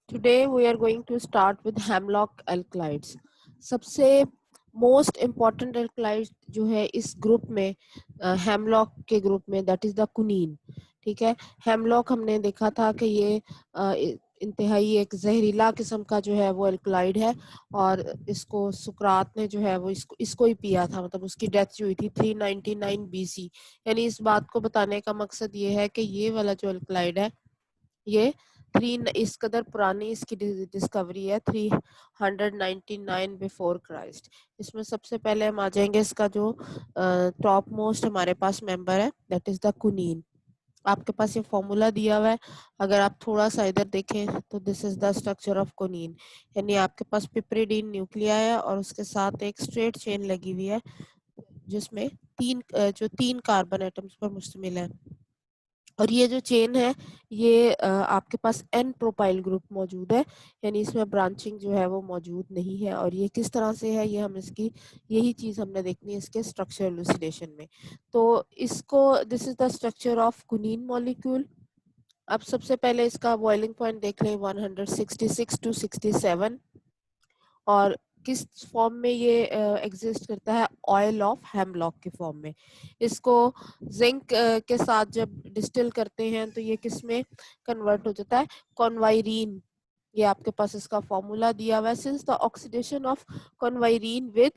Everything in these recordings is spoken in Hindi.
Today we are going to start with hemlock alkalides. सबसे मोस्ट इम्पॉर्टेंट alkalides जो है इस ग्रुप में हेमलॉक के ग्रुप में दैट इज द कुनीन. ठीक है, हेमलॉक हमने देखा था कि ये इंतहाई एक जहरीला किस्म का जो है वो एल्कलाइड है और इसको सुकरात ने जो है वो इसको ही पिया था. मतलब उसकी डेथ जो हुई थी 399 बीसी. यानी इस बात को बताने का मकसद ये है कि ये वाला जो एल्कलाइड है ये इस कदर पुरानी इसकी डिस्कवरी है 399 बिफोर क्राइस्ट. इसमें सबसे पहले हम आ जाएंगे इसका जो टॉप मोस्ट हमारे पास मेंबर है दैट इज द कुनीन. आपके पास ये फॉर्मूला दिया हुआ है. अगर आप थोड़ा सा इधर देखें तो this is the structure of quinine. यानी आपके पास पिपरिडीन न्यूक्लिया है और उसके साथ एक स्ट्रेट चेन लगी हुई है जिसमें तीन कार्बन एटम्स पर मुश्तमिल है. और ये जो चेन है ये आपके पास एन प्रोपाइल ग्रुप मौजूद है. यानी इसमें ब्रांचिंग जो है वो मौजूद नहीं है. और ये किस तरह से है ये हम इसकी यही चीज हमने देखनी है इसके स्ट्रक्चर इलुसिडेशन में. तो इसको this is the structure of quinine molecule. अब सबसे पहले इसका बॉइलिंग पॉइंट देख लें 166 टू 67. और किस फॉर्म में ये एग्जिस्ट करता है? ऑयल ऑफ हेमलॉक के फॉर्म में. इसको जिंक के साथ जब डिस्टिल करते हैं तो ये किस में कन्वर्ट हो जाता है? कॉन्वायरीन. ये आपके पास इसका फॉर्मूला दिया हुआ है. Since the oxidation of conyrine with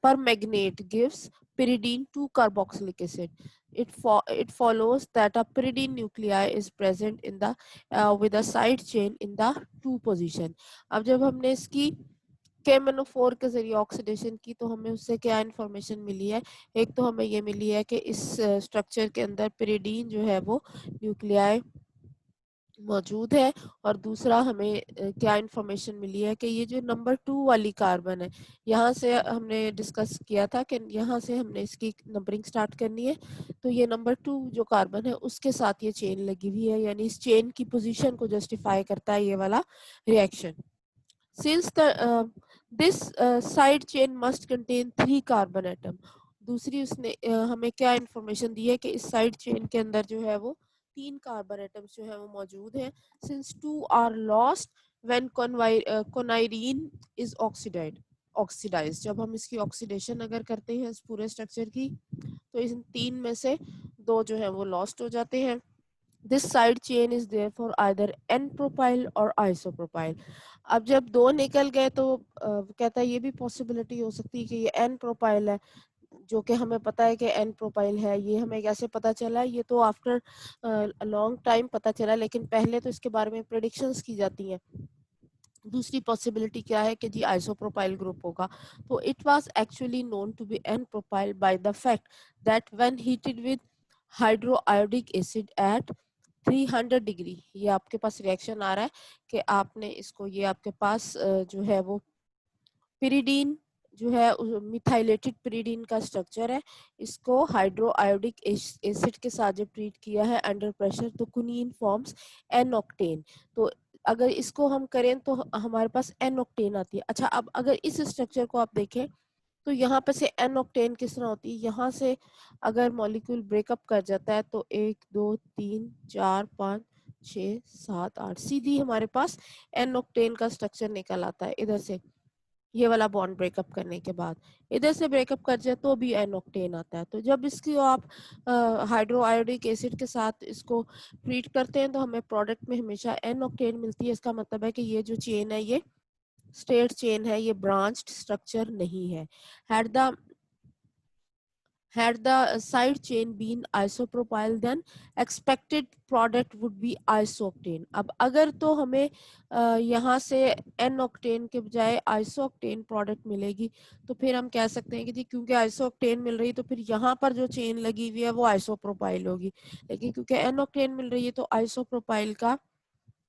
permanganate gives pyridine 2 carboxylic acid. It follows that a pyridine nuclei is present in the with a side chain in the 2 position. अब जब हमने इसकी KMnO4 के जरिए ऑक्सीडेशन की तो हमें उससे क्या इंफॉर्मेशन मिली है? एक तो हमें ये मिली है कि इस स्ट्रक्चर के अंदर pyridine जो है वो न्यूक्लियाई मौजूद है. और दूसरा हमें क्या इंफॉर्मेशन मिली है कि ये जो नंबर 2 वाली कार्बन है यहाँ से हमने डिस्कस किया था कि यहाँ से हमने इसकी नंबरिंग स्टार्ट करनी है. तो ये नंबर 2 जो कार्बन है उसके साथ ये चेन लगी हुई है. यानी इस चेन की पोजीशन को जस्टिफाई करता है ये वाला reaction. Since this side chain must contain 3 carbon atom. दूसरी उसने हमें क्या इंफॉर्मेशन दी है कि इस साइड चेन के अंदर जो है वो 3 कार्बन एटम्स जो है वो मौजूद हैं. Since 2 are lost when conyrene is oxidise. जब हम इसकी ऑक्सीडेशन अगर करते हैं इस पूरे स्ट्रक्चर की तो इन 3 में से 2 जो है वो लॉस्ट हो जाते हैं. This side chain is therefore either n-propyl or isopropyl. अब जब 2 निकल गए तो कहता है ये भी पॉसिबिलिटी हो सकती है कि ये n-propyl है जो कि हमें पता है कि n-propyl है. ये हमें कैसे पता चला? ये तो आफ्टर लॉन्ग टाइम पता चला, लेकिन पहले तो इसके बारे में प्रेडिक्शंस की जाती हैं. दूसरी पॉसिबिलिटी क्या है कि जी आइसोप्रोपाइल ग्रुप होगा. तो it was actually known to be n-propyl by the fact that when heated with hydroiodic acid at 300 degree. ये आपके पास रिएक्शन आ रहा है कि आपने इसको ये आपके पास जो है वो पिरिडीन जो है मिथाइलेटेड पिरिडीन का स्ट्रक्चर है. इसको हाइड्रोआयोडिक एसिड के साथ जब ट्रीट किया है अंडर प्रेशर तो कुनीन फॉर्म्स एन ऑक्टेन. तो अगर इसको हम करें तो हमारे पास एन ऑक्टेन आती है. अच्छा, अब अगर इस स्ट्रक्चर को आप देखें तो यहाँ पे से एन ऑक्टेन किस तरह होती है? यहाँ से अगर मॉलिक्यूल ब्रेकअप कर जाता है तो 1 2 3 4 5 6 7 8 सीधी हमारे पास एन ऑक्टेन का स्ट्रक्चर निकल आता है. इधर से ये वाला बॉन्ड ब्रेकअप करने के बाद इधर से ब्रेकअप कर जाए तो भी एन ऑक्टेन आता है. तो जब इसकी आप हाइड्रोआयोडिक एसिड के साथ इसको ट्रीट करते हैं तो हमें प्रोडक्ट में हमेशा एन ऑक्टेन मिलती है. इसका मतलब है कि ये जो चेन है ये स्ट्रेट चेन है, ये ब्रांच्ड स्ट्रक्चर नहीं है. had the had the side chain been isopropyl then expected product would be isooctane. अब अगर तो हमें यहाँ से n ऑक्टेन के बजाय आइसोक्टेन प्रोडक्ट मिलेगी तो फिर हम कह सकते हैं कि जी क्योंकि आइसोक्टेन मिल रही है तो फिर यहाँ पर जो चेन लगी हुई है वो आइसोप्रोपाइल होगी. लेकिन क्योंकि n ऑक्टेन मिल रही है तो आइसोप्रोपाइल का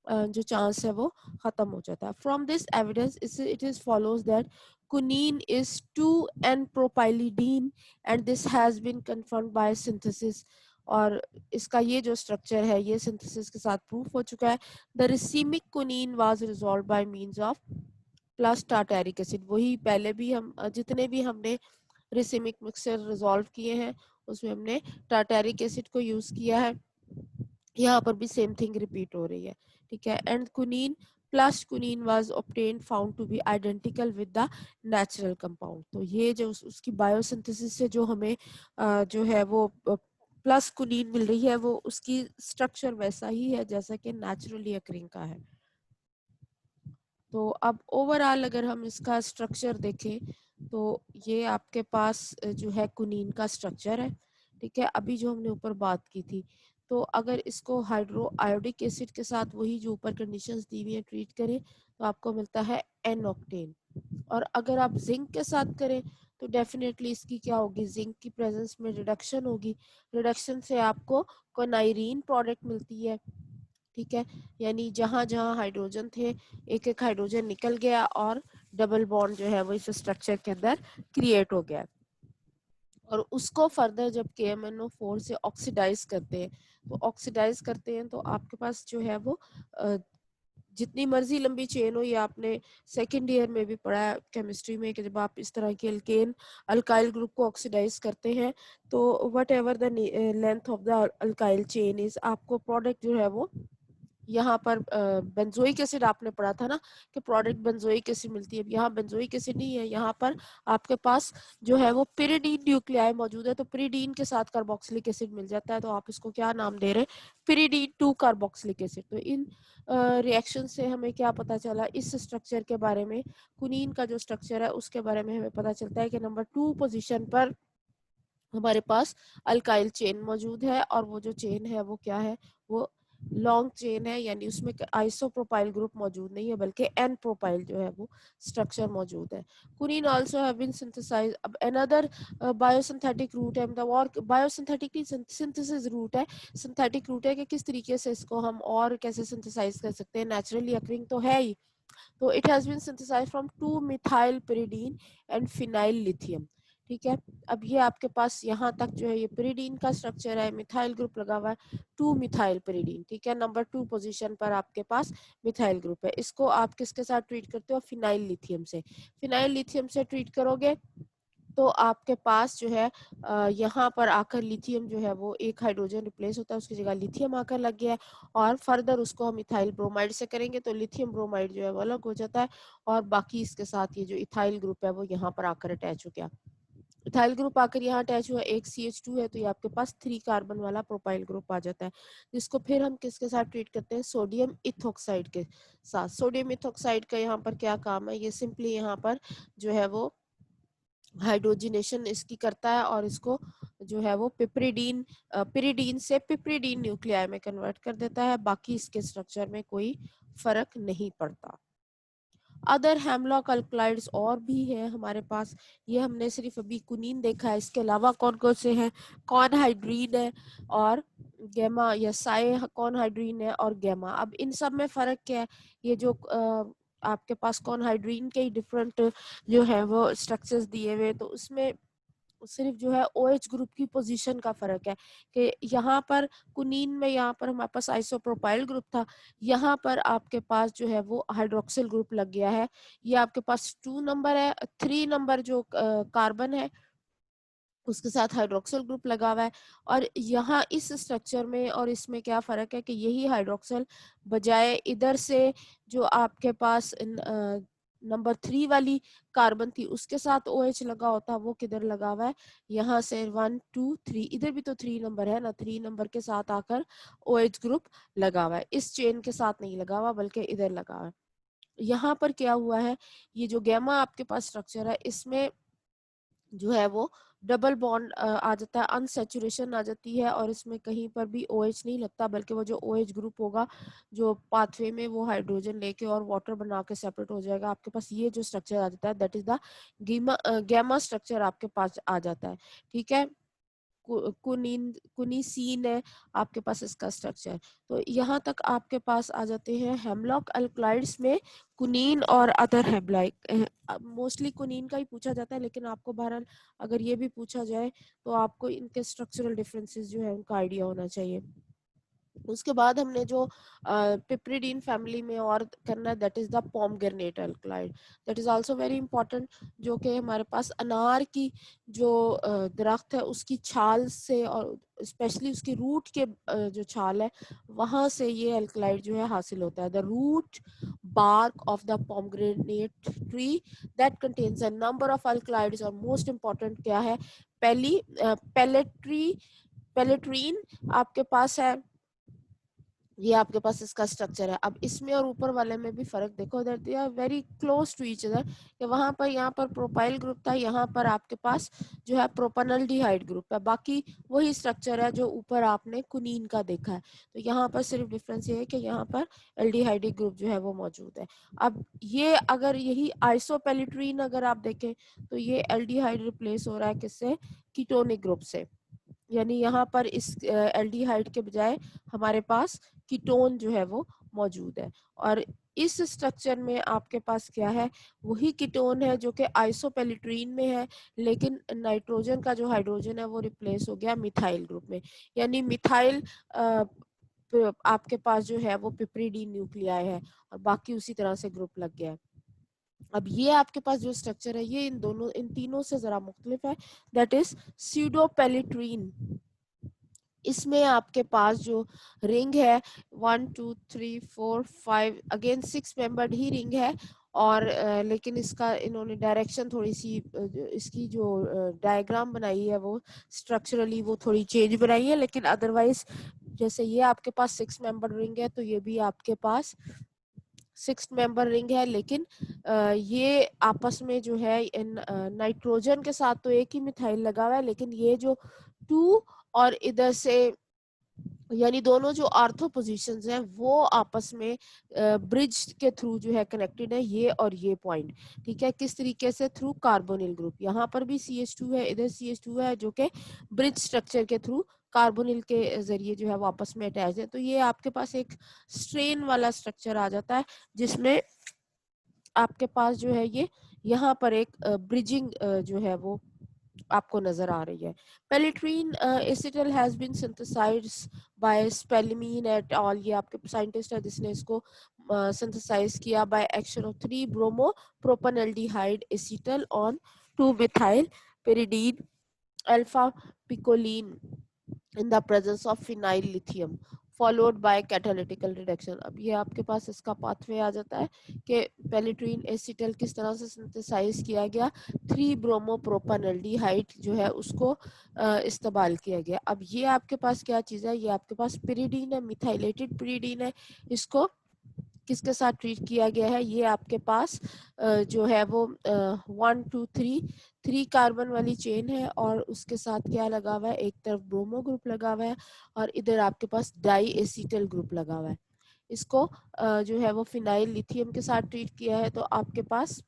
जो चांस है वो खत्म हो जाता है. From this evidence it is follows that quinine is 2n-propylidine and this has been confirmed by synthesis. और इसका ये जो स्ट्रक्चर है ये सिंथेसिस के साथ प्रूफ हो चुका है. The racemic quinine was resolve by means of plus tartaric acid. वही पहले भी हम जितने भी हमने रिसीमिक मिक्सचर रिजॉल्व किए हैं उसमें हमने टार्टेरिक एसिड को यूज किया है. यहाँ पर भी सेम थिंग रिपीट हो रही है. ठीक है. And quinine plus quinine was obtained found to be identical with the natural compound। तो ये जो उसकी बायोसिंथेसिस से जो हमें जो है वो प्लस क्विनीन मिल रही है वो उसकी स्ट्रक्चर वैसा ही है जैसा कि नेचुरली अकरिंग का है। तो अब ओवरऑल अगर हम इसका स्ट्रक्चर देखें तो ये आपके पास जो है क्विनीन का स्ट्रक्चर है, ठीक है। अभी जो हमने ऊपर बात की थी, तो अगर इसको हाइड्रो आयोडिक एसिड के साथ वही जो ऊपर कंडीशंस दी हुई है ट्रीट करें तो आपको मिलता है एन ऑक्टेन। और अगर आप जिंक के साथ करें तो डेफिनेटली इसकी क्या होगी, जिंक की प्रेजेंस में रिडक्शन होगी। रिडक्शन से आपको कोनाइरीन प्रोडक्ट मिलती है, ठीक है। यानी जहां जहां हाइड्रोजन थे एक एक हाइड्रोजन निकल गया और डबल बॉन्ड जो है वो इस स्ट्रक्चर के अंदर क्रिएट हो गया। और उसको फर्दर जब KMnO4 से ऑक्सीडाइज करते हैं तो आपके पास जो है वो जितनी मर्जी लंबी चेन हो, या आपने सेकेंड ईयर में भी पढ़ा है केमिस्ट्री में कि जब आप इस तरह के अल्केन अल्काइल ग्रुप को ऑक्सीडाइज करते हैं तो what ever the length of the alkyl chain is, आपको प्रोडक्ट जो है वो यहाँ पर बेंजोइक एसिड आपने पढ़ा था ना कि प्रोडक्ट बेंजोइक एसिड मिलती है। यहाँ बेंजोइक एसिड नहीं है, यहाँ पर आपके पास जो है वो पिरिडीन न्यूक्लियाई मौजूद है, तो पिरिडीन के साथ कार्बोक्सिलिक एसिड मिल जाता है, तो आप इसको क्या नाम दे रहे हैं, पिरिडीन 2 कार्बोक्सिलिक एसिड। तो इन रिएक्शन से हमें क्या पता चला इस स्ट्रक्चर के बारे में, कुनीन का जो स्ट्रक्चर है उसके बारे में हमें पता चलता है कि नंबर 2 पोजिशन पर हमारे पास अल्काइल चेन मौजूद है, और वो जो चेन है वो क्या है, वो लॉन्ग चेन है, यानी उसमें आइसोप्रोपाइल ग्रुप मौजूद नहीं है बल्कि एन प्रोपाइल जो है वो स्ट्रक्चर मौजूद है। कुनीन आल्सो हैव बीन सिंथेसाइज्ड। अब अनदर बायोसिंथेटिक रूट है, मतलब और बायोसिंथेटिक सिंथेसिस रूट है, सिंथेटिक रूट है कि किस तरीके से इसको हम और कैसे सिंथेसाइज कर सकते हैं, नेचुरली अकरिंग तो है ही। तो it has been synthesised from 2 methyl pyridine and phenyl lithium, ठीक है। अब ये आपके पास यहाँ तक जो है ये पिरिडीन का स्ट्रक्चर है, मिथाइल ग्रुप लगा हुआ है, 2 मिथाइल पिरिडीन, ठीक है। नंबर 2 पोजीशन पर आपके पास मिथाइल ग्रुप है। इसको आप किसके साथ ट्रीट करते हो, फिनाइल लिथियम से। फिनाइल लिथियम से ट्रीट करोगे तो आपके पास जो है यहाँ पर आकर लिथियम जो है वो एक हाइड्रोजन रिप्लेस होता है, उसकी जगह लिथियम आकर लग गया है, और फर्दर उसको हम इथाइल ब्रोमाइड से करेंगे तो लिथियम ब्रोमाइड जो है वो अलग हो जाता है, और बाकी इसके साथ ये जो इथाइल ग्रुप है वो यहाँ पर आकर अटैच हो गया। इथाइल ग्रुप आकर यहाँ अटैच हुआ, एक CH2 है तो ये आपके पास 3 कार्बन वाला प्रोपाइल ग्रुप आ जाता है, जिसको फिर हम किसके साथ ट्रीट करते हैं, सोडियम इथोक्साइड के साथ। सोडियम इथोक्साइड का यहाँ पर क्या काम है, ये सिंपली यहाँ पर जो है वो हाइड्रोजिनेशन इसकी करता है और इसको जो है वो पिरिडीन से पिप्रिडीन न्यूक्लियाई में कन्वर्ट कर देता है। बाकी इसके स्ट्रक्चर में कोई फर्क नहीं पड़ता। अदर हेमलॉक अल्कलाइड्स और भी है हमारे पास, ये हमने सिर्फ अभी कुनीन देखा है, इसके अलावा कौन कौन से हैं, कौन हाइड्रीन है और गैमा, या साइ कौन हाइड्रीन है और गैमा। अब इन सब में फर्क क्या है, ये जो आपके पास कौन हाइड्रीन के डिफरेंट जो है वो स्ट्रक्चर्स दिए हुए, तो उसमें सिर्फ जो है OH ग्रुप की पोजीशन का फर्क है कि यहाँ पर कुनीन में यहाँ पर हमारे पास आइसोप्रोपाइल ग्रुप था, यहाँ पर आपके पास जो है वो हाइड्रोक्सिल ग्रुप लग गया है। ये आपके पास 2 नंबर है, 3 नंबर जो कार्बन है उसके साथ हाइड्रोक्सिल ग्रुप लगा हुआ है। और यहाँ इस स्ट्रक्चर में और इसमें क्या फर्क है कि यही हाइड्रोक्सिल बजाय इधर से जो आपके पास नंबर 3 वाली कार्बन थी उसके साथ OH लगा होता, वो किधर लगा हुआ है, यहाँ से 1 2 3, इधर भी तो 3 नंबर है ना, 3 नंबर के साथ आकर OH ग्रुप लगा हुआ है, इस चेन के साथ नहीं लगा हुआ बल्कि इधर लगा हुआ है। यहाँ पर क्या हुआ है, ये जो गैमा आपके पास स्ट्रक्चर है इसमें जो है वो डबल बॉन्ड आ जाता है, अनसेचुरेशन आ जाती है, और इसमें कहीं पर भी OH नहीं लगता बल्कि वो जो OH ग्रुप होगा जो पाथवे में वो हाइड्रोजन लेके और वाटर बना के सेपरेट हो जाएगा। आपके पास ये जो स्ट्रक्चर आ जाता है that is the gamma structure आपके पास आ जाता है, ठीक है। कुनीसीन है आपके पास इसका स्ट्रक्चर। तो यहाँ तक आपके पास आ जाते हैं हेमलॉक अल्कलाइड्स में कुनीन और अदर हेमलॉक। मोस्टली कुनीन का ही पूछा जाता है, लेकिन आपको बहरहाल अगर ये भी पूछा जाए तो आपको इनके स्ट्रक्चरल डिफरेंसेस जो है उनका आइडिया होना चाहिए। उसके बाद हमने जो पिपरिडीन फैमिली में और करना है, that is the pomegranate alkaloid, that is also very important, जो कि हमारे पास अनार की जो दरख्त है उसकी छाल से और स्पेशली उसकी रूट के जो छाल है वहां से ये अल्कलाइड जो है हासिल होता है। The root bark of the pomegranate tree that contains a number of alkaloids और मोस्ट इंपॉर्टेंट क्या है, पहली पेलेट्रीन आपके पास है, ये आपके पास इसका स्ट्रक्चर है। अब इसमें और ऊपर वाले में भी फर्क देखो, that they are very close to each other, कि वहां पर यहाँ पर प्रोपाइल ग्रुप था, यहाँ पर आपके पास जो है प्रोपेनल्डिहाइड ग्रुप है, बाकी वही स्ट्रक्चर है जो ऊपर आपने कुनीन का देखा है। तो यहाँ पर सिर्फ डिफरेंस ये है कि यहाँ पर एल्डिहाइडिक ग्रुप जो है वो मौजूद है। अब ये अगर यही आइसोपेलिट्रीन अगर आप देखें तो ये एल्डिहाइड रिप्लेस हो रहा है किससे, कीटोनिक ग्रुप से, यानी यहाँ पर इस एल्डिहाइड के बजाय हमारे पास कीटोन जो है वो मौजूद है। और इस स्ट्रक्चर में आपके पास क्या है, वही कीटोन है जो कि आइसोपेलिट्रीन में है, लेकिन नाइट्रोजन का जो हाइड्रोजन है वो रिप्लेस हो गया मिथाइल ग्रुप में, यानी मिथाइल आपके पास जो है वो पिपरिडीन न्यूक्लियाई है और बाकी उसी तरह से ग्रुप लग गया है। अब ये आपके पास जो स्ट्रक्चर है ये इन तीनों से जरा मुख्तलिफ है, दैट इज स्यूडोपेलिट्रीन। इसमें आपके पास जो रिंग है 1 2 3 4 5 अगेन 6 मेंबर्ड ही रिंग है, और लेकिन इसका इन्होंने डायरेक्शन थोड़ी सी इसकी जो डायग्राम बनाई है वो स्ट्रक्चरली वो थोड़ी चेंज बनाई है, लेकिन अदरवाइज जैसे ये आपके पास 6 मेंबर रिंग है तो ये भी आपके पास 6 मेंबर रिंग है, लेकिन ये आपस में जो है नाइट्रोजन के साथ तो एक ही मिथाइल लगा हुआ है, लेकिन ये जो 2 और इधर से यानी दोनों जो आर्थो पोजीशंस हैं वो आपस में ब्रिज के थ्रू जो है कनेक्टेड है, ये और ये पॉइंट, ठीक है। किस तरीके से, थ्रू कार्बोनिल ग्रुप, यहाँ पर भी CH2 है, इधर CH2 है, जो कि ब्रिज स्ट्रक्चर के थ्रू कार्बोनिल के जरिए जो है वो आपस में अटैच है। तो ये आपके पास एक स्ट्रेन वाला स्ट्रक्चर आ जाता है जिसमें आपके पास जो है ये यहाँ पर एक ब्रिजिंग जो है वो आपको नजर आ रही है। Pelletierine acetal has been synthesized by Spielmann et al, ये आपके साइंटिस्ट है जिसने इसको सिंथेसाइज किया by action of 3 bromo propanaldehyde acetal on 2 methyl pyridine alpha picoline in the presence of phenyl lithium followed by catalytical reduction। अब ये आपके पास इसका पाथवे आ जाता है कि पेलिट्रीन एसिटल किस तरह से सिंथेसाइज किया गया, 3 ब्रोमो प्रोपेनल्डिहाइड जो है उसको इस्तेमाल किया गया। अब ये आपके पास क्या चीज है, ये आपके पास पिरिडीन है, मिथाइलेटेड पिरिडीन है, इसको किसके साथ ट्रीट किया गया है, ये आपके पास जो है वो 1 2 3 कार्बन वाली चेन है और उसके साथ क्या लगा हुआ है, एक तरफ ब्रोमो ग्रुप लगा हुआ है और इधर आपके पास डाई एसिटल ग्रुप लगा हुआ है। इसको जो है वो फिनाइल लिथियम के साथ ट्रीट किया है, तो आपके पास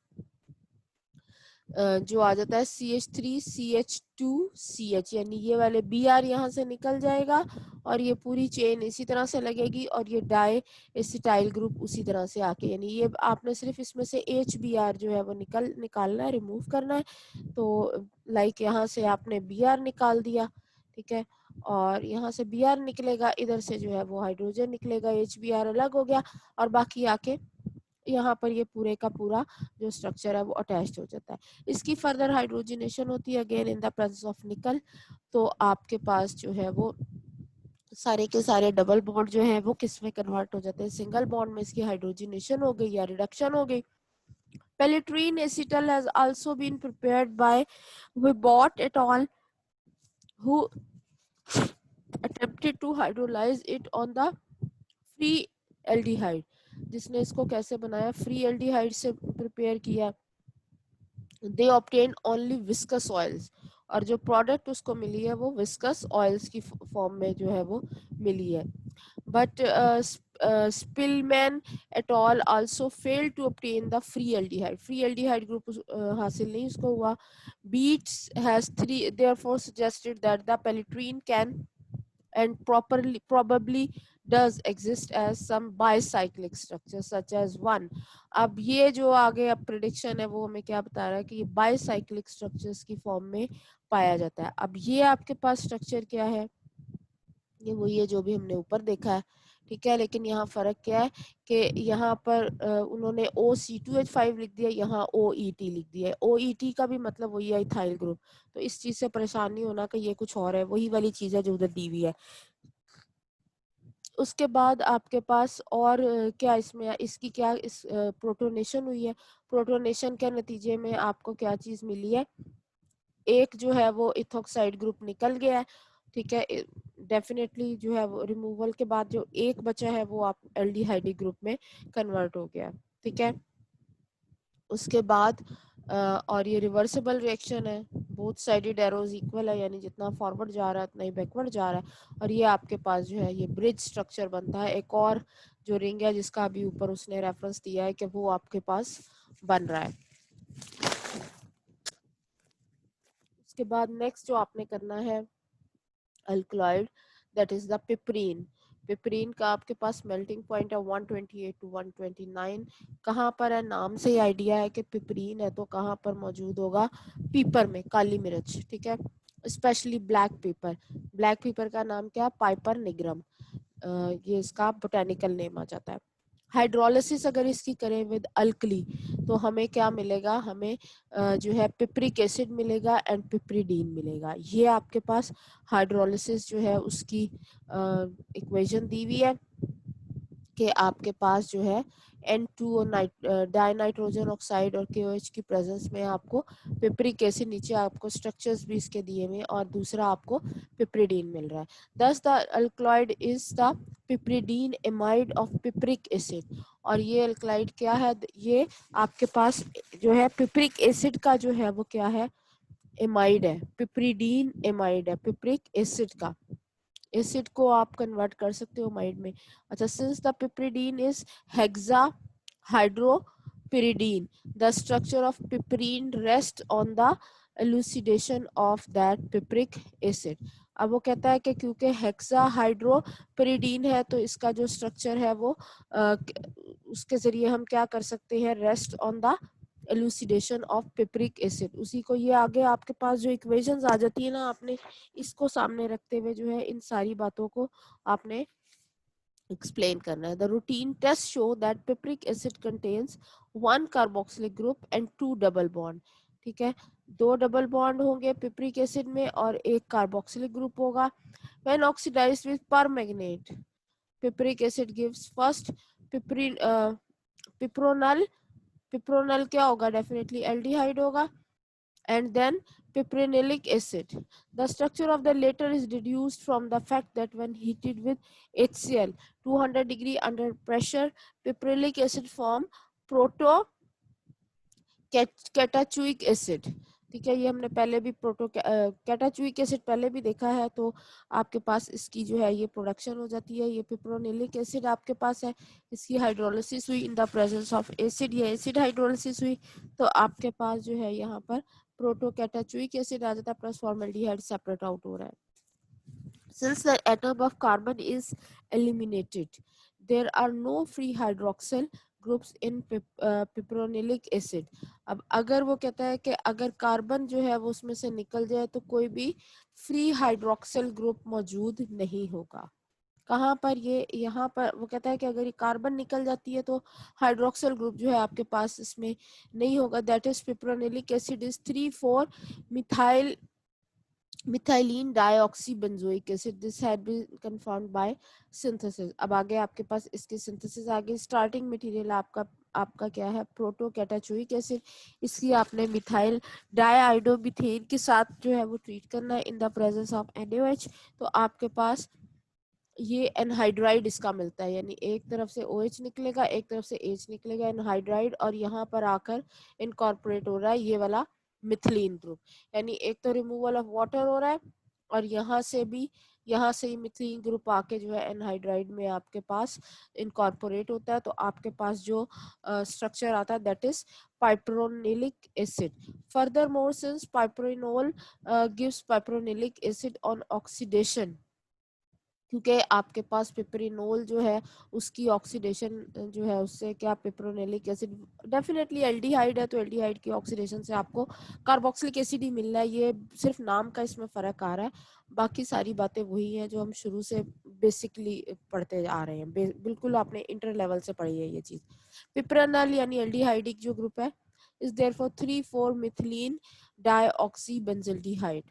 जो आ जाता है CH3CH2CH, यानी ये वाले Br यहाँ से निकल जाएगा और ये पूरी चेन इसी तरह से लगेगी और ये डाई एसिटाइल ग्रुप उसी तरह से आके, यानी ये आपने सिर्फ इसमें से HBr जो है वो निकालना है, रिमूव करना है। तो लाइक यहाँ से आपने Br निकाल दिया, ठीक है, और यहाँ से Br निकलेगा, इधर से जो है वो हाइड्रोजन निकलेगा, HBr अलग हो गया और बाकी आके यहाँ पर ये पूरे का पूरा जो स्ट्रक्चर है वो अटैच्ड हो जाता है। इसकी फर्दर हाइड्रोजनेशन होती है again in the presence of निकल, तो आपके पास जो है वो सारे के सारे डबल बॉन्ड जो है वो किस में कन्वर्ट हो जाते हैं, सिंगल बॉन्ड में इसकी हाइड्रोजनेशन हो गई या रिडक्शन हो गई। Pelletierine acetal has also been prepared by Wibbott et al who attempted to hydrolyze it on the free aldehyde, जिसने इसको कैसे बनाया, फ्री एल्डिहाइड से प्रिपेयर किया। दे ऑब्टेन ओनली विस्कस ऑयल्स, और जो प्रोडक्ट उसको मिली है वो विस्कस ऑयल्स की फॉर्म में जो है वो मिली है। But Spielmann et al also failed to obtain the free aldehyde group हासिल नहीं उसको हुआ। Beets has three therefore suggested that the pelletierine can and probably does exist as some bicyclic structure such as 1। अब ये जो आगे अब प्रिडिक्शन है वो हमें क्या बता रहा है कि ये बाइसाइक्लिक स्ट्रक्चर्स की फॉर्म में पाया जाता है। अब ये आपके पास स्ट्रक्चर क्या है, ये वही है जो भी हमने ऊपर देखा है, ठीक है। लेकिन यहाँ फर्क क्या है कि यहाँ पर उन्होंने OC2H5 लिख दिया, यहाँ OET लिख दिया है। OET का भी मतलब वही है, इथाइल ग्रुप। तो इस चीज से परेशान नहीं होना कि ये कुछ और है, वही वाली चीज है जो उधर दी हुई है। उसके बाद आपके पास और क्या इसमें इसकी क्या इस प्रोटोनेशन हुई है। प्रोटोनेशन के नतीजे में आपको क्या चीज मिली है, एक जो है वो इथोक्साइड ग्रुप निकल गया है, ठीक है। डेफिनेटली जो है वो रिमूवल के बाद जो एक बचा है वो आप एल्डिहाइड ग्रुप में कन्वर्ट हो गया, ठीक है। उसके बाद और ये रिवर्सिबल रिएक्शन है, बोथ साइडेड एरोज इक्वल है, यानी जितना फॉरवर्ड जा रहा है उतना ही बैकवर्ड जा रहा है। और ये आपके पास जो है ये ब्रिज स्ट्रक्चर बनता है। एक और जो रिंग है जिसका अभी ऊपर उसने रेफरेंस दिया है कि वो आपके पास बन रहा है। उसके बाद नेक्स्ट जो आपने करना है अल्कलॉइड, दैट इज द पिपरीन। पिपरीन का आपके पास मेल्टिंग पॉइंट है 128 टू 129। कहाँ पर है, नाम से ही आइडिया है कि पिपरीन है तो कहाँ पर मौजूद होगा, पीपर में, काली मिर्च, ठीक है। Specially black pepper. Black pepper का नाम क्या है, पाइपर निग्रम, ये इसका बोटेनिकल नेम आ जाता है। हाइड्रोलिसिस अगर इसकी करें विद अल्कली तो हमें क्या मिलेगा, हमें जो है पिपरिक एसिड मिलेगा एंड पिपरीडीन मिलेगा। ये आपके पास हाइड्रोलिसिस जो है उसकी इक्वेशन दी हुई है कि आपके पास जो है N2 डाई नाइट्रोजन ऑक्साइड और KOH की प्रेजेंस में आपको पिपरिक एसिड, नीचे आपको स्ट्रक्चर्स भी इसके दिए हुए, और दूसरा आपको पिपरीडीन मिल रहा है। Thus the alkaloid is the piperidine amide of piperic acid. और ये अल्कलॉइड क्या है, ये आपके पास जो है पिपरिक एसिड का जो है वो क्या है, एमाइड है, पिपरीडीन एमाइड है पिपरिक एसिड का। एसिड को आप कन्वर्ट कर सकते हो माइड में। अच्छा, since the piperidine is hexahydropyridine, the structure of piperine rest on the elucidation of that piperic acid. अब वो कहता है कि क्योंकि हेक्सा हाइड्रोपिरिडीन है तो इसका जो स्ट्रक्चर है वो उसके जरिए हम क्या कर सकते हैं, rest on the elucidation of piperic acid. उसी को ये आगे आपके पास जो इक्वेशंस आ जाती है ना, आपने इसको सामने रखते हुए जो है इन सारी बातों को आपने एक्सप्लेन करना है। The routine test show that piperic acid contains 1 carboxylic group and 2 double bond, ठीक है। 2 डबल बॉन्ड होंगे पिपरिक एसिड में और एक कार्बोक्सिलिक ग्रुप होगा। When oxidized with permanganate, piperic acid gives first piperine piperonal. Piperonal क्या होगा, डेफिनेटली एल्डिहाइड होगा, and then piperonylic acid. The structure of the latter is deduced from the fact that when heated with HCl 200 degree under pressure, piperonylic acid form proto catechuic acid, ठीक है। ये हमने पहले भी प्रोटो कैटाचुइक एसिड पहले भी देखा है। तो आपके पास इसकी जो है ये प्रोडक्शन हो जाती है। ये पिप्रोनिलिक एसिड आपके पास है, इसकी हाइड्रोलिसिस हुई इन द प्रेजेंस ऑफ एसिड, ये एसिड हाइड्रोलिसिस हुई तो आपके पास जो है यहाँ पर प्रोटो कैटाचुइक एसिड आ जाता है, प्लस फॉर्मल्डिहाइड सेपरेट आउट हो रहा है। Since the atom of carbon is eliminated, there are no free hydroxyl groups in piperonylic acid. अब अगर वो कहता है कि अगर कार्बन जो है वो उसमें से निकल जाए तो कोई भी फ्री हाइड्रोक्सिल ग्रुप मौजूद नहीं होगा। कहाँ पर, ये यहाँ पर वो कहता है कि अगर ये कार्बन निकल जाती है तो हाइड्रोक्सिल ग्रुप जो है आपके पास इसमें नहीं होगा। That is piperonylic acid is 3,4 methyl methylene dioxybenzoic acid, this had been confirmed by synthesis. अब आगे आपके पास इसके सिंथेसिस, आगे स्टार्टिंग मटेरियल आपका क्या है, प्रोटो कैटाचुइक एसिड। इसकी आपने मिथाइल डाइआइडोमिथेन के साथ जो है वो ट्रीट करना है इन द प्रेजेंस ऑफ NaOH। तो आपके पास ये एनहाइड्राइड इसका मिलता है, यानी एक तरफ से OH निकलेगा, एक तरफ से H निकलेगा, एनहाइड्राइड, और यहाँ पर आकर इनकॉर्पोरेट हो रहा है ये वाला मिथिलीन ग्रुप। यानी एक तो रिमूवल ऑफ वाटर हो रहा है और यहाँ से ही मिथिलीन ग्रुप आके जो है एनहाइड्राइड में आपके पास इनकॉर्पोरेट होता है। तो आपके पास जो स्ट्रक्चर आता है that is piperonylic acid. Furthermore, since piperonol gives piperonylic acid on oxidation, क्योंकि आपके पास पिपरिनोल जो है उसकी ऑक्सीडेशन जो है उससे क्या पिपरोनेलिक एसिड, डेफिनेटली एल्डिहाइड है तो एल्डिहाइड की ऑक्सीडेशन से आपको कार्बोक्सिलिक एसिड ही मिल रहा है, ये सिर्फ नाम का इसमें फ़र्क आ रहा है, बाकी सारी बातें वही हैं जो हम शुरू से बेसिकली पढ़ते आ रहे हैं, बिल्कुल आपने इंटर लेवल से पढ़ी है ये चीज़। पिपरानल यानी एल्डिहाइडिक जो ग्रुप है is therefore 3,4 methylene dioxy benzaldehyde.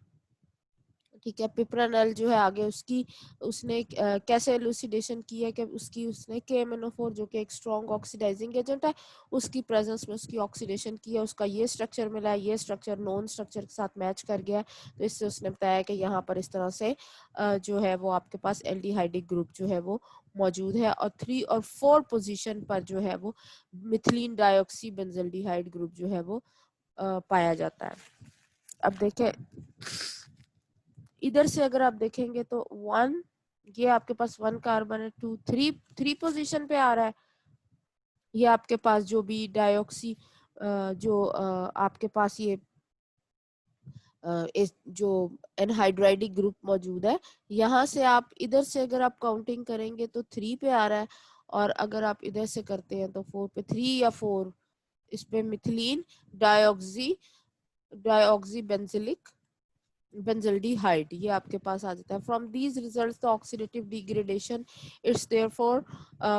ठीक है, पिप्रानल जो है आगे उसकी उसने कैसे एलुसिडेशन की है कि उसने KMnO4 जो कि एक स्ट्रॉन्ग ऑक्सीडाइजिंग एजेंट है उसकी प्रेजेंस में उसकी ऑक्सीडेशन की है, उसका ये स्ट्रक्चर मिला है, ये स्ट्रक्चर नॉन स्ट्रक्चर के साथ मैच कर गया है, तो इससे उसने बताया कि यहाँ पर इस तरह से जो है वो आपके पास एल्डिहाइडिक ग्रुप जो है वो मौजूद है, और 3 और 4 पोजीशन पर जो है वो मिथिलीन डाइऑक्सी बेंजल्डिहाइड ग्रुप जो है वो पाया जाता है। अब देखें इधर से अगर आप देखेंगे तो 1, ये आपके पास 1 कार्बन है, 2 3 पोजीशन पे आ रहा है, ये आपके पास जो भी डाइऑक्सी जो आपके पास ये इस जो एनहाइड्राइडिक ग्रुप मौजूद है, यहाँ से आप इधर से अगर आप काउंटिंग करेंगे तो 3 पे आ रहा है, और अगर आप इधर से करते हैं तो 4 पे, 3 या 4 इस पे मिथिलीन डाइऑक्सी डाइऑक्सी बेंजल्डिहाइड ये आपके पास आ जाता है। From these results the oxidative degradation it's therefore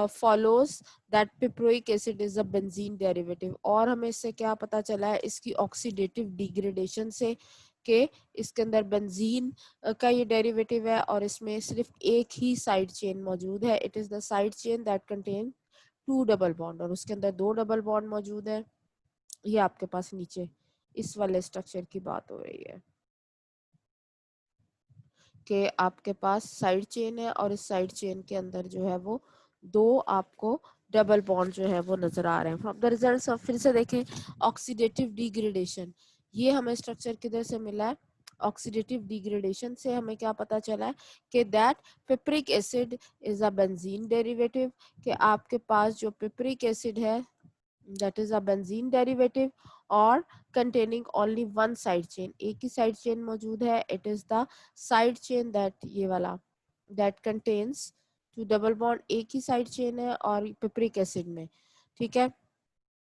follows that piperic acid is a benzene derivative. और हमें इससे क्या पता चला है इसकी ऑक्सीडेटिव डिग्रेडेशन से के इसके अंदर बेंजीन का ये डेरिवेटिव है, और इसमें सिर्फ एक ही साइड चेन मौजूद है, it is the side chain that contain 2 double bond, और उसके अंदर 2 डबल बॉन्ड मौजूद है। ये आपके पास नीचे इस वाले स्ट्रक्चर की बात हो रही है कि आपके पास साइड चेन है, और इस साइड चेन के अंदर जो है वो 2 आपको डबल बॉन्ड जो है वो नजर आ रहे हैं। फ्रॉम द रिजल्ट्स ऑफ, फिर से देखें ऑक्सीडेटिव डिग्रेडेशन, ये हमें स्ट्रक्चर किधर से मिला है, ऑक्सीडेटिव डिग्रेडेशन से हमें क्या पता चला है कि that piperic acid is a benzene derivative, कि आपके पास जो पिपरिक एसिड है that is a benzene derivative or containing only one side chain, एक ही side chain मौजूद है, it is the side chain that ये वाला that contains 2 double bond, एक ही side chain है और pipric acid में, ठीक है,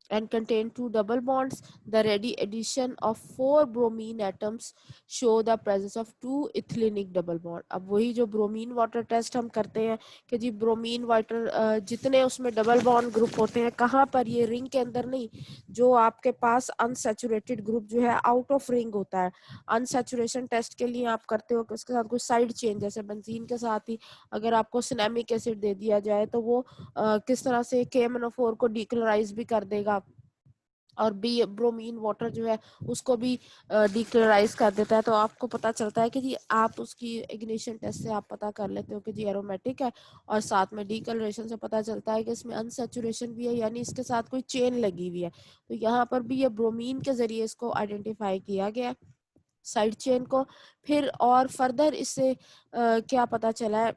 and contain 2 double bonds. The ready addition of 4 bromine atoms show the presence of 2 ethylenic double bond. अब वही जो ब्रोमीन वाटर टेस्ट हम करते हैं कि जी ब्रोमीन वाटर जितने उसमें डबल बॉन्ड ग्रुप होते हैं कहाँ पर, ये रिंग के अंदर नहीं, जो आपके पास अनसैचुरेटेड ग्रुप जो है आउट ऑफ रिंग होता है, अनसैचुरेशन टेस्ट के लिए आप करते हो कि उसके साथ कोई साइड चेन, जैसे बेंजीन के साथ ही अगर आपको सिनेमिक एसिड दे दिया जाए तो वो किस तरह से KMnO4 को डीक्लोराइज भी कर देगा, और बी ब्रोमीन वाटर जो है उसको भी डीक्लोराइज कर देता है, तो आपको पता चलता है कि जी आप उसकी इग्निशन टेस्ट से आप पता कर लेते हो कि जी एरोमेटिक है, और साथ में डीकलरेशन से पता चलता है कि इसमें अनसैचुरेशन भी है, यानी इसके साथ कोई चेन लगी हुई है, तो यहाँ पर भी ये ब्रोमीन के जरिए इसको आइडेंटिफाई किया गया साइड चेन को। फिर और फर्दर इससे क्या पता चला है,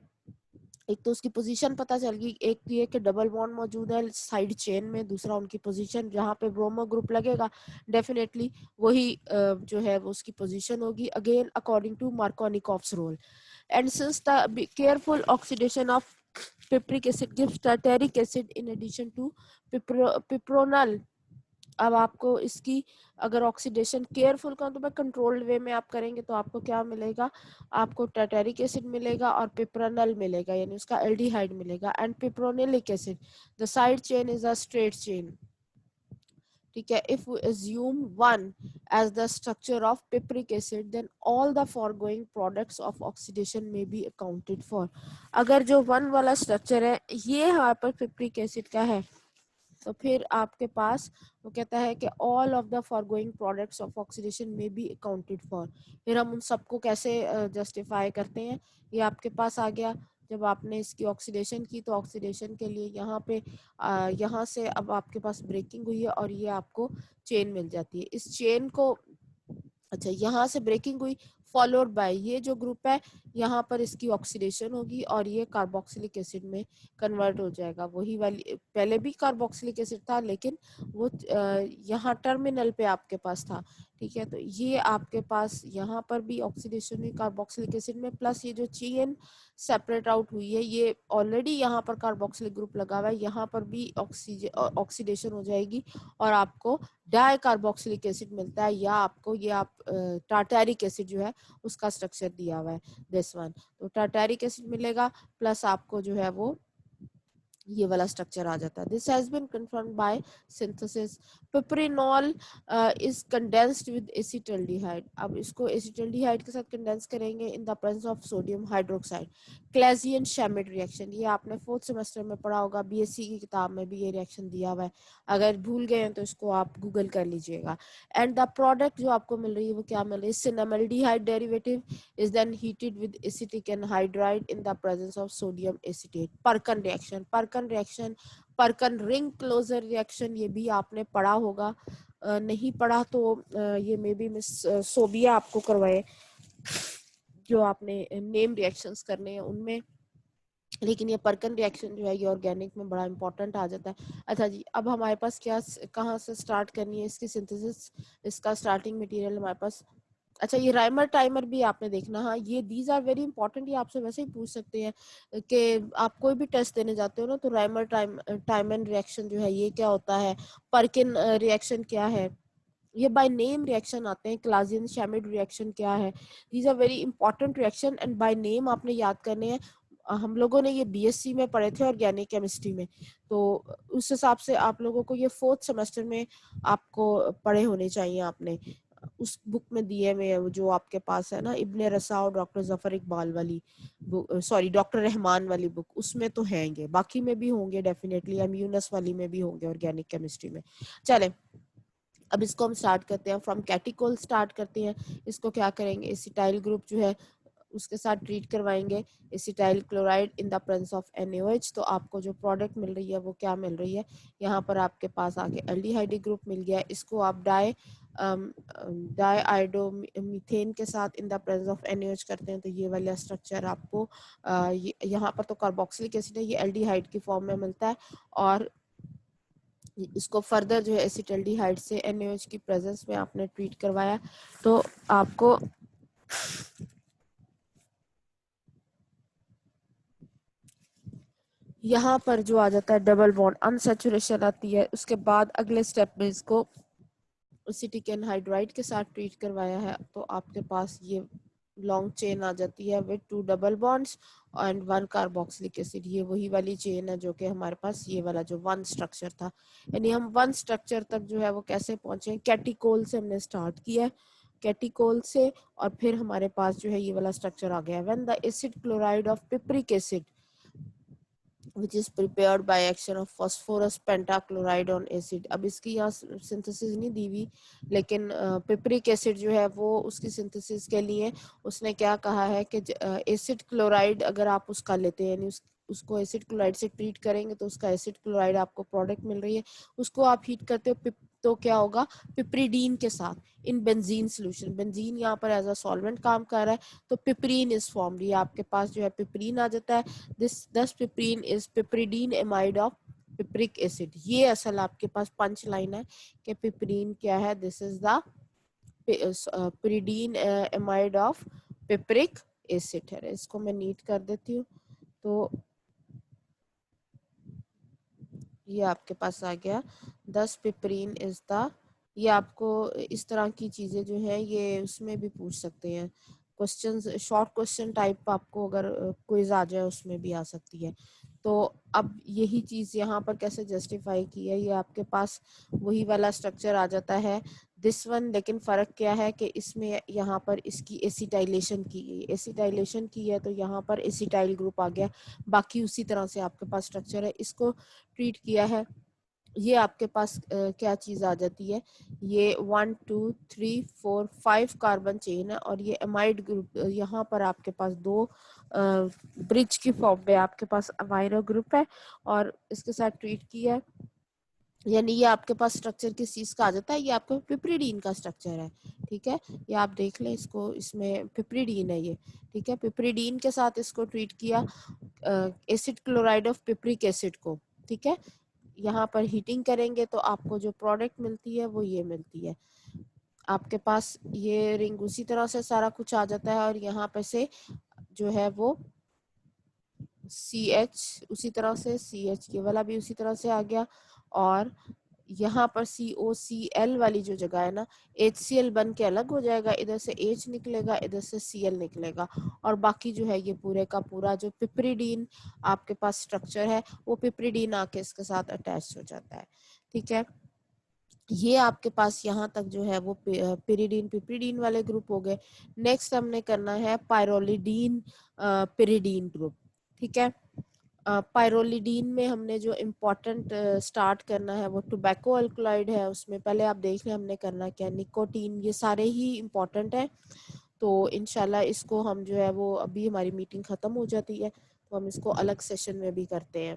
एक तो उसकी पोजीशन पता चल गई, एक ये कि डबल बॉन्ड मौजूद है साइड चेन में, दूसरा उनकी पोजीशन जहाँ पे ब्रोमो ग्रुप लगेगा डेफिनेटली वही जो है वो उसकी पोजीशन होगी, again according to Markovnikov's rule. And since the careful oxidation of piperic acid gives tartaric acid in addition to piperonal, अब आपको इसकी अगर ऑक्सीडेशन केयरफुल का तो मैं कंट्रोल्ड वे में आप करेंगे तो आपको क्या मिलेगा, आपको टार्टेरिक एसिड मिलेगा और पिप्रोनल मिलेगा, यानी उसका एल्डिहाइड मिलेगा, and piperonylic acid the side chain is a straight chain, ठीक है। If we assume 1 as the structure of pipric acid then all the foregoing products of oxidation may be accounted for। अगर जो 1 वाला स्ट्रक्चर है ये यहाँ पर पिप्रिक एसिड का है तो फिर आपके पास वो कहता है कि all of the forgoing products of oxidation में बी अकाउंटेड फॉर। फिर हम उन सबको कैसे जस्टिफाई करते हैं, ये आपके पास आ गया, जब आपने इसकी ऑक्सीडेशन की तो ऑक्सीडेशन के लिए यहाँ पे यहाँ से अब आपके पास ब्रेकिंग हुई है और ये आपको चेन मिल जाती है, इस चेन को, अच्छा यहाँ से ब्रेकिंग हुई, फॉलोड बाय, ये जो ग्रुप है यहाँ पर इसकी ऑक्सीडेशन होगी और ये कार्बोक्सिलिक एसिड में कन्वर्ट हो जाएगा। वही वाली पहले भी कार्बोक्सिलिक एसिड था लेकिन वो यहाँ टर्मिनल पे आपके पास था, ठीक है। तो ये आपके पास यहाँ पर भी ऑक्सीडेशन हुई कार्बोक्सिलिक एसिड में, प्लस ये जो चेन सेपरेट आउट हुई है, ये ऑलरेडी यहाँ पर कार्बोक्सिलिक ग्रुप लगा हुआ है, यहाँ पर भी ऑक्सीडेशन हो जाएगी और आपको डाई कार्बोक्सिलिक एसिड मिलता है, या आपको ये आप टार्टारिक एसिड जो है उसका स्ट्रक्चर दिया हुआ है दिस वन। तो टार्टारिक एसिड मिलेगा प्लस आपको जो है वो ये वाला स्ट्रक्चर आ जाता है। This has been confirmed by synthesis. Piperonal is condensed with acetaldehyde. अब इसको एसिटल्डिहाइड के साथ कंडेंस करेंगे in the presence of sodium hydroxide. Claisen Schmidt reaction, ये आपने 4th सेमेस्टर में पढ़ा होगा, बीएससी की किताब में भी ये रिएक्शन दिया हुआ है, अगर भूल गए हैं तो इसको आप गूगल कर लीजिएगा। एंड द प्रोडक्ट जो आपको मिल रही है वो क्या मिल रही है, सिनेमल्डिहाइड derivative is then heated with acetic anhydride in the presence of sodium acetate. Perkin reaction, Perkin ring closure reaction, ये भी आपने पढ़ा होगा, नहीं पढ़ा तो ये मे बी मिस सोबिया आपको करवाए जो आपने नेम रिएक्शंस करने हैं उनमें, लेकिन ये परकन रिएक्शन जो है ये ऑर्गेनिक में बड़ा इंपॉर्टेंट आ जाता है। अच्छा जी, अब हमारे पास क्या कहाँ से स्टार्ट करनी है इसकी सिंथेसिस, इसका स्टार्टिंग मटेरियल हमारे पास। अच्छा, ये राइमर टाइमर भी आपने देखना, हाँ ये दीज आर वेरी इंपॉर्टेंट, ये आपसे वैसे ही पूछ सकते हैं कि आप कोई भी टेस्ट देने जाते हो ना, तो राइमर टाइमर रिएक्शन जो है ये क्या होता है, परकिन रिएक्शन क्या है, ये बाय नेम रिएक्शन आते हैं। क्लाजियन शैमिड रिएक्शन क्या है, these are very important reaction and by name आपने याद करने हैं। हम लोगों ने ये बीएससी में पढ़े थे ऑर्गेनिक केमिस्ट्री में, तो उस हिसाब से आप लोगों को ये 4th सेमेस्टर में आपको पढ़े होने चाहिए, आपने उस बुक में दिए हुए जो आपके पास है ना, इब्ने रसा और डॉक्टर जफर इकबाल वाली बुक, सॉरी डॉक्टर रहमान वाली बुक, उसमें तो हैंगे, बाकी में भी होंगे डेफिनेटली, एमयूनस वाली में भी होंगे ऑर्गेनिक केमिस्ट्री में। चले अब इसको हम स्टार्ट करते हैं, फ्रॉम कैटिकोल स्टार्ट करते हैं। इसको क्या करेंगे, एसिटाइल ग्रुप जो है उसके साथ ट्रीट करवाएंगे, acetyl chloride in the presence of NaOH। तो आपको जो प्रोडक्ट मिल रही है वो क्या मिल रही है, यहाँ पर आपके पास आगे एल्डिहाइड ग्रुप मिल गया, इसको आप डाई आयोडोमीथेन के साथ इन द प्रेजेंस ऑफ NaOH करते हैं, तो ये वाला स्ट्रक्चर आपको यहाँ पर तो कार्बोक्सिलिक एसिड है, ये एल्डिहाइड की फॉर्म में मिलता है, और इसको फर्दर जो है एसिटल्डिहाइड से NaOH की प्रेजेंस में आपने ट्रीट करवाया, तो आपको यहाँ पर जो आ जाता है डबल बॉन्ड अनसैचुरेशन आती है। उसके बाद अगले स्टेप में इसको एसिटिक एनहाइड्राइड के साथ ट्रीट करवाया है, तो आपके पास ये लॉन्ग चेन आ जाती है with 2 double bonds and 1 carboxylic acid. ये वही वाली चेन है जो कि हमारे पास ये वाला जो 1 स्ट्रक्चर था, यानी हम 1 स्ट्रक्चर तक जो है वो कैसे पहुंचे, कैटिकोल से हमने स्टार्ट किया है, कैटिकोल से, और फिर हमारे पास जो है ये वाला स्ट्रक्चर आ गया, when the acid chloride of piperic acid which is prepared by action of phosphorus pentachloride on acid। अब इसकी यहाँ सिंथेसिस नहीं दी हुई, लेकिन पिपरिक एसिड जो है वो उसकी सिंथेसिस के लिए उसने क्या कहा है कि एसिड क्लोराइड अगर आप उसका लेते हैं, यानी उसको एसिड क्लोराइड से ट्रीट करेंगे तो उसका एसिड क्लोराइड आपको प्रोडक्ट मिल रही है, उसको आप हीट करते हो तो क्या होगा, पिपरीडीन के साथ इन बेंजीन सोल्यूशन, बेंजीन यहाँ पर एज अ सॉल्वेंट काम कर रहा है, तो पिपरीन इज फॉर्म्ड, ये आपके पास जो है पिपरीन आ जाता है। This piperine is piperidine amide of piperic acid. ये असल आपके पास पंच लाइन है कि पिपरीन क्या है, this is the pyridine amide of piperic acid है। इसको मैं नीट कर देती हूँ, तो ये आपके पास आ गया 10 पिपरीन इज द, ये आपको इस तरह की चीजें जो है ये उसमें भी पूछ सकते हैं, क्वेश्चंस शॉर्ट क्वेश्चन टाइप आपको अगर क्विज आ जाए उसमें भी आ सकती है। तो अब यही चीज यहाँ पर कैसे जस्टिफाई की है, ये आपके पास वही वाला स्ट्रक्चर आ जाता है दिस वन, लेकिन फर्क क्या है कि इसमें यहाँ पर इसकी एसिटाइलेशन की गई, एसिटाइलेशन की है तो यहाँ पर एसिटाइल ग्रुप आ गया, बाकी उसी तरह से आपके पास स्ट्रक्चर है, इसको ट्रीट किया है, ये आपके पास क्या चीज आ जाती है, ये 1 2 3 4 5 कार्बन चेन है, और ये एमाइड ग्रुप यहाँ पर आपके पास 2 ब्रिज की फॉर्म में आपके पास अमाइनो ग्रुप है, और इसके साथ ट्रीट किया है, यानी ये आपके पास स्ट्रक्चर किस चीज का आ जाता है, ये आपका पिपरीडीन का स्ट्रक्चर है। ठीक है, ये आप देख लें इसको, इसमें पिपरीडीन है ये। ठीक है, पिपरीडीन के साथ इसको ट्रीट किया acid chloride of piperic acid को। ठीक है, यहाँ पर हीटिंग करेंगे तो आपको जो प्रोडक्ट मिलती है वो ये मिलती है। आपके पास ये रिंग उसी तरह से सारा कुछ आ जाता है, और यहाँ पर से जो है वो CH उसी तरह से, CH ये वाला भी उसी तरह से आ गया, और यहाँ पर COCl वाली जो जगह है ना, HCl बन के अलग हो जाएगा, इधर से H निकलेगा, इधर से Cl निकलेगा, और बाकी जो है ये पूरे का पूरा जो पिपरीडीन आपके पास स्ट्रक्चर है वो पिपरीडीन आके इसके साथ अटैच हो जाता है। ठीक है, ये आपके पास यहाँ तक जो है वो पिरिडीन पिपरीडीन वाले ग्रुप हो गए। नेक्स्ट हमने करना है पायरोलिडीन पिरिडीन ग्रुप। ठीक है, पायरोलिडीन में हमने जो इम्पोर्टेंट स्टार्ट करना है वो टोबैको अल्कलॉइड है। उसमें पहले आप देख लें हमने करना क्या, निकोटीन, ये सारे ही इम्पोर्टेंट है। तो इंशाल्लाह इसको हम जो है वो, अभी हमारी मीटिंग खत्म हो जाती है तो हम इसको अलग सेशन में भी करते हैं।